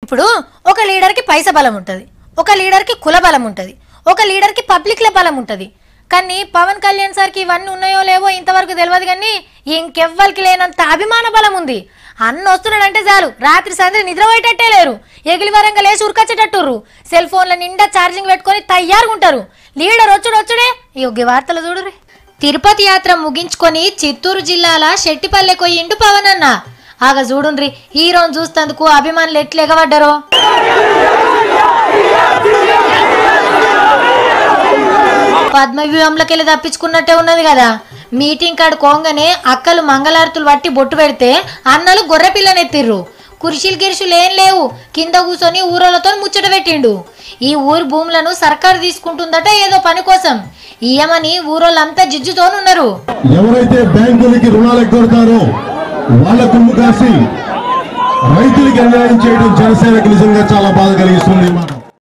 ఇప్పుడు ఒక లీడర్ కి పైసా బలం ఉంటది, ఒక లీడర్ కి కుల బలం ఉంటది, ఒక లీడర్ కి పబ్లిక్ ల బలం ఉంటది. కానీ పవన్ కళ్యాణ్ సార్ కి ఇవన్నీ ఉన్నాయో లేవో ఇంతవరకు తెలియదు. కానీ ఇంకెవ్వరికి లేనంత అభిమాన బలం ఉంది. అన్న వస్తున్నాడంటే చాలు రాత్రి సంధ్య నిద్రపోయేటట్టే లేరు. ఎగిలి వరంగా లేచి ఉరకచ్చేటట్టుర్రు. సెల్ ఫోన్ల నిండా ఛార్జింగ్ పెట్టుకొని తయారుగా ఉంటారు. లీడర్ వచ్చుడే ఈ వార్తలు చూడుర్రి. తిరుపతి యాత్ర ముగించుకొని చిత్తూరు జిల్లాల శెట్టిపల్లె కొయ్యిండు పవన్ అన్న. ఆగ చూడుండ్రి హీరోని చూస్తందుకు అభిమానులు ఎట్లు ఎగబడ్డారో. పద్మవ్యూహంలోకెళ్ళి తప్పించుకున్నట్టే ఉన్నది కదా. మీటింగ్ కాడు కోంగనే అక్కలు మంగళారతులు పట్టి బొట్టు పెడితే అన్నలు గొర్రె పిల్లనెత్తిర్రు. కుర్చీలు గిరుషులు ఏం లేవు, కింద కూర్చొని ఊరోళ్ళతో ముచ్చట పెట్టిండు. ఈ ఊరు భూములను సర్కారు తీసుకుంటుందట ఏదో పని కోసం. ఇయ్యమని ఊరోళ్ళంతా జిజ్జుతోనున్నారు. ఎవరైతే బ్యాంకులకి రుణాలు ఎగ్గొడతారో వాళ్ళ కుమ్ము కాసి రైతులకి అన్యాయం చేయడం జనసేనకు నిజంగా చాలా బాధ కలిగిస్తుంది.